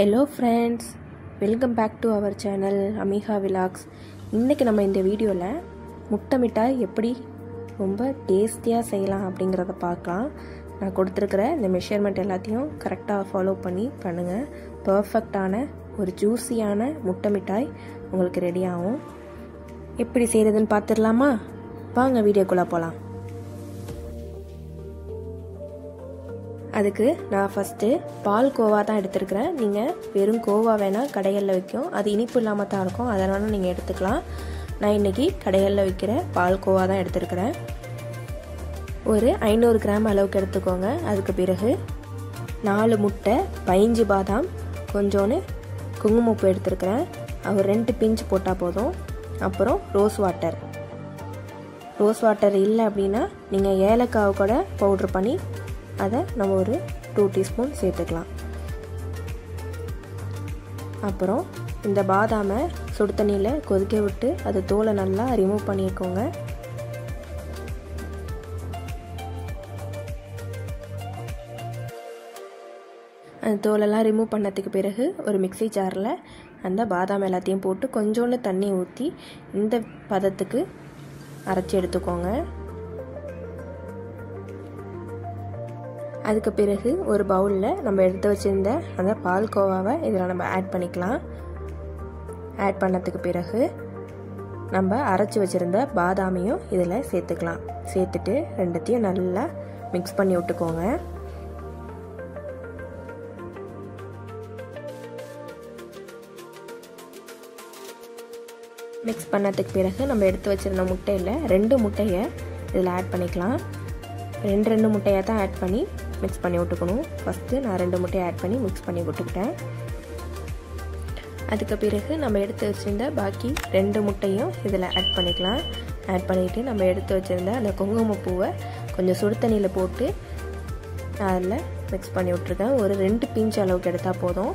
Hello friends, welcome back to our channel Amiga vlogs. இன்றைக்கி நம்ம இந்த வீடியோவில் முட்டை மிட்டாய் எப்படி ரொம்ப டேஸ்டியாக செய்யலாம் அப்படிங்கிறத பார்க்கலாம். நான் கொடுத்துருக்கிற இந்த மெஷர்மெண்ட் எல்லாத்தையும் கரெக்டாக ஃபாலோ பண்ணி பண்ணுங்கள். பர்ஃபெக்டான ஒரு ஜூஸியான முட்டை மிட்டாய் உங்களுக்கு ரெடி ஆகும். எப்படி செய்கிறதுன்னு பார்த்துடலாமா? வாங்க வீடியோக்குள்ளே போகலாம். அதுக்கு நான் ஃபஸ்ட்டு பால் கோவா தான் எடுத்துருக்கிறேன். நீங்கள் வெறும் கோவா வேணால் கடைகளில் விற்கும், அது இனிப்பு இல்லாமல் தான் இருக்கும், அதனால நீங்கள் எடுத்துக்கலாம். நான் இன்றைக்கி கடைகளில் விற்கிற பால் கோவா தான் எடுத்துருக்கிறேன். ஒரு 500 கிராம் அளவுக்கு எடுத்துக்கோங்க. அதுக்கு பிறகு 4 முட்டை, 15 பாதாம், கொஞ்சோன்னு குங்குமப்பூ எடுத்துருக்கிறேன். ஒரு 2 பிஞ்ச் போட்டால் போதும். அப்புறம் ரோஸ் வாட்டர் இல்லை அப்படின்னா நீங்கள் ஏலக்காவை கூட பவுட்ரு பண்ணி அதை நம்ம ஒரு 2 டீஸ்பூன் சேர்த்துக்கலாம். அப்புறம் இந்த பாதாமை சுடு தண்ணியில் கொதிக்க விட்டு அது தோலை நல்லா ரிமூவ் பண்ணிக்கோங்க. அந்த தோலெல்லாம் ரிமூவ் பண்ணதுக்கு பிறகு ஒரு மிக்ஸி ஜாரில் அந்த பாதாம் எல்லாத்தையும் போட்டு கொஞ்சோண்டு தண்ணி ஊற்றி இந்த பதத்துக்கு அரைச்சி எடுத்துக்கோங்க. அதுக்கு பிறகு ஒரு பவுலில் நம்ம எடுத்து வச்சுருந்த அந்த பால் கோவாவை இதில் நம்ம ஆட் பண்ணிக்கலாம். ஆட் பண்ணதுக்கு பிறகு நம்ம அரைச்சி வச்சுருந்த பாதாமையும் இதில் சேர்த்துக்கலாம். சேர்த்துட்டு ரெண்டுத்தையும் நல்லா மிக்ஸ் பண்ணி விட்டுக்கோங்க. மிக்ஸ் பண்ணதுக்கு பிறகு நம்ம எடுத்து வச்சுருந்த முட்டையில் 2 முட்டையை இதில் ஆட் பண்ணிக்கலாம். 2 முட்டையை தான் ஆட் பண்ணி மிக்ஸ் பண்ணி விட்டுக்கணும். ஃபஸ்ட்டு நான் 2 முட்டையை ஆட் பண்ணி மிக்ஸ் பண்ணி விட்டுக்கிட்டேன். அதுக்கு பிறகு நம்ம எடுத்து வச்சுருந்த பாக்கி 2 முட்டையும் இதில் ஆட் பண்ணிக்கலாம். ஆட் பண்ணிவிட்டு நம்ம எடுத்து வச்சுருந்த அந்த குங்குமப்பூவை கொஞ்சம் சுடு தண்ணியில் போட்டு அதில் மிக்ஸ் பண்ணி விட்ருக்கேன். ஒரு 2 பிஞ்ச் அளவுக்கு எடுத்தால் போதும்.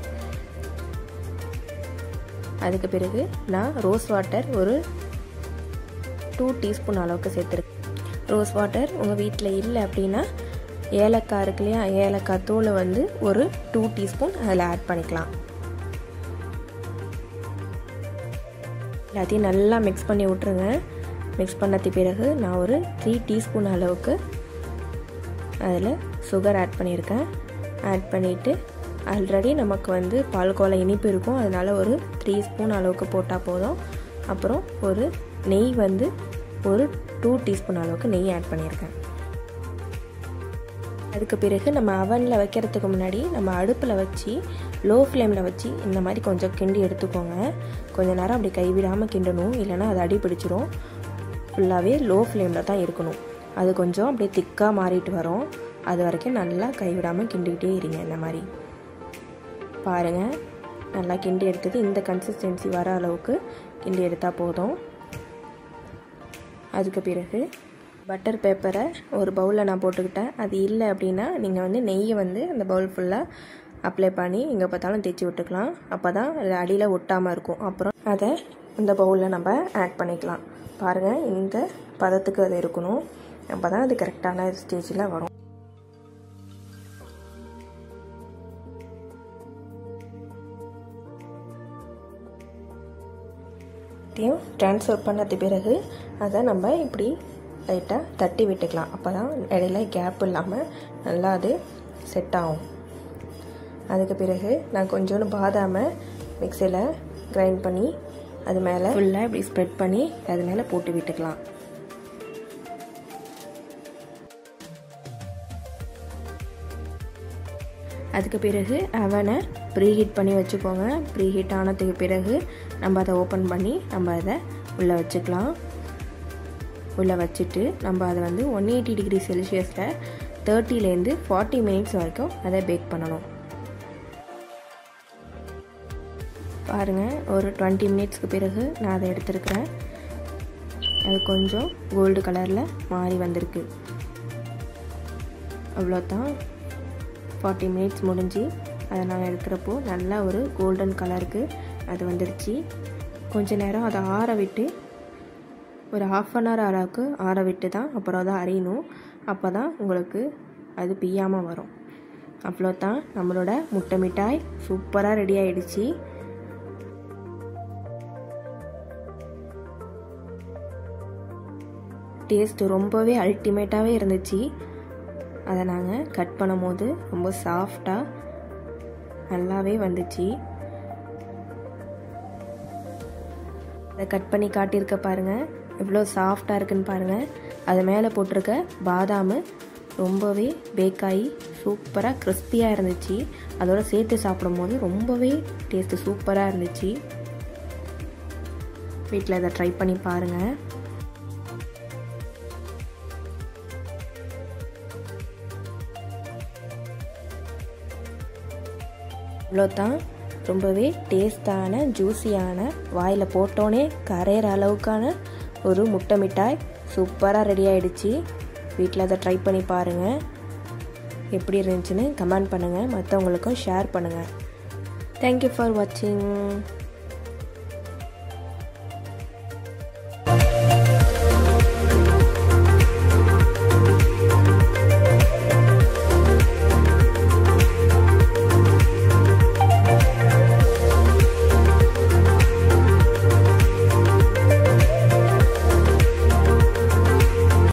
அதுக்கு பிறகு நான் ரோஸ் வாட்டர் ஒரு 2 டீஸ்பூன் அளவுக்கு சேர்த்துருக்கேன். ரோஸ் வாட்டர் உங்கள் வீட்டில் இல்லை அப்படின்னா ஏலக்காய் இருக்கு இல்லையா, ஏலக்காய் தூளை வந்து ஒரு 2 டீஸ்பூன் அதில் ஆட் பண்ணிக்கலாம். எல்லாத்தையும் நல்லா மிக்ஸ் பண்ணி விட்ருங்க. மிக்ஸ் பண்ணது பிறகு நான் ஒரு 3 டீஸ்பூன் அளவுக்கு அதில் சுகர் ஆட் பண்ணியிருக்கேன். ஆட் பண்ணிவிட்டு ஆல்ரெடி நமக்கு வந்து பால்கோவா இனிப்பு இருக்கும், அதனால் ஒரு 3 ஸ்பூன் அளவுக்கு போட்டால் போதும். அப்புறம் ஒரு நெய் வந்து ஒரு 2 டீஸ்பூன் அளவுக்கு நெய் ஆட் பண்ணியிருக்கேன். அதுக்கு பிறகு நம்ம அவனில் வைக்கிறதுக்கு முன்னாடி நம்ம அடுப்பில் வச்சு லோ ஃப்ளேமில் வச்சு இந்த மாதிரி கொஞ்சம் கிண்டி எடுத்துக்கோங்க. கொஞ்சம் நேரம் அப்படி கைவிடாமல் கிண்டணும், இல்லைனா அது அடி பிடிச்சிரும். ஃபுல்லாகவே லோ ஃப்ளேமில் தான் இருக்கணும். அது கொஞ்சம் அப்படியே திக்காக மாறிட்டு வரும், அது வரைக்கும் நல்லா கைவிடாமல் கிண்டிக்கிட்டே இருங்க. இந்த மாதிரி பாருங்கள், நல்லா கிண்டி எடுத்தது இந்த கன்சிஸ்டன்சி வர அளவுக்கு கிண்டி எடுத்தால் போதும். அதுக்கு பிறகு பட்டர் பேப்பரை ஒரு பவுலில் நான் போட்டுக்கிட்டேன். அது இல்லை அப்படின்னா நீங்கள் வந்து நெய்யை வந்து அந்த பவுல் ஃபுல்லாக அப்ளை பண்ணி எங்கே பார்த்தாலும் தேய்ச்சி விட்டுக்கலாம். அப்போ தான் அது அடியில் ஒட்டாமல் இருக்கும். அப்புறம் அதை இந்த பவுலில் நம்ம ஆட் பண்ணிக்கலாம். பாருங்கள், இந்த பதத்துக்கு அது இருக்கணும். அப்போ தான் அது கரெக்டான ஸ்டேஜில் வரும். ட்ரான்ஸ்ஃபர் பண்ணது பிறகு அதை நம்ம இப்படி லைட்டாக தட்டி விட்டுக்கலாம். அப்போ தான் இடையில கேப் இல்லாமல் நல்லா அது செட் ஆகும். அதுக்கு பிறகு நான் கொஞ்சோண்டு பாதாமை மிக்சியில் கிரைண்ட் பண்ணி அது மேலே ஃபுல்லாக இப்படி ஸ்ப்ரெட் பண்ணி அது மேலே போட்டு விட்டுக்கலாம். அதுக்கு பிறகு அவனை ப்ரீஹீட் பண்ணி வச்சுக்கோங்க. ப்ரீஹீட் ஆனதுக்கு பிறகு நம்ம அதை ஓப்பன் பண்ணி நம்ம அதை உள்ளே வச்சுக்கலாம். உள்ளே வச்சுட்டு நம்ம அதை வந்து 180 டிகிரி செல்சியஸில் 30லேருந்து 40 மினிட்ஸ் வரைக்கும் அதை பேக் பண்ணணும். பாருங்கள், ஒரு 20 மினிட்ஸ்க்கு பிறகு நான் அதை எடுத்துருக்கிறேன். அது கொஞ்சம் கோல்டு கலரில் மாறி வந்திருக்கு. அவ்வளோதான், 40 மினிட்ஸ் முடிஞ்சு அதை நான் எடுக்கிறப்போ நல்லா ஒரு கோல்டன் கலருக்கு அது வந்துடுச்சு. கொஞ்ச நேரம் அதை ஆற விட்டு ஒரு 1/2 hour அளவுக்கு ஆற விட்டு தான் அப்புறம் அதை அரையணும். அப்போ தான் உங்களுக்கு அது பிய்யாமல் வரும். அவ்வளோதான், நம்மளோட முட்டை மிட்டாய் சூப்பராக ரெடி ஆகிடுச்சு. டேஸ்ட்டு ரொம்பவே அல்டிமேட்டாகவே இருந்துச்சு. அதை நாங்கள் கட் பண்ணும் போது ரொம்ப சாஃப்டாக நல்லாவே வந்துச்சு. அதை கட் பண்ணி காட்டியிருக்க பாருங்கள், எவ்வளோ சாஃப்டாக இருக்குன்னு பாருங்கள். அது மேலே போட்டிருக்க பாதாம் ரொம்பவே பேக்காகி சூப்பராக கிறிஸ்பியாக இருந்துச்சு. அதோட சேர்த்து சாப்பிடும் போது ரொம்பவே டேஸ்ட்டு சூப்பராக இருந்துச்சு. வீட்டில் இதை ட்ரை பண்ணி பாருங்கள். இவ்வளோதான், ரொம்பவே டேஸ்டான ஜூஸியான வாயில் போட்டோன்னே கரையிற அளவுக்கான ஒரு முட்டை மிட்டாய் சூப்பராக ரெடி ஆகிடுச்சு. வீட்டில் அதை ட்ரை பண்ணி பாருங்கள். எப்படி இருந்துச்சுன்னு கமெண்ட் பண்ணுங்கள், மற்றவங்களுக்கும் ஷேர் பண்ணுங்கள். தேங்க்யூ ஃபார் வாட்சிங்.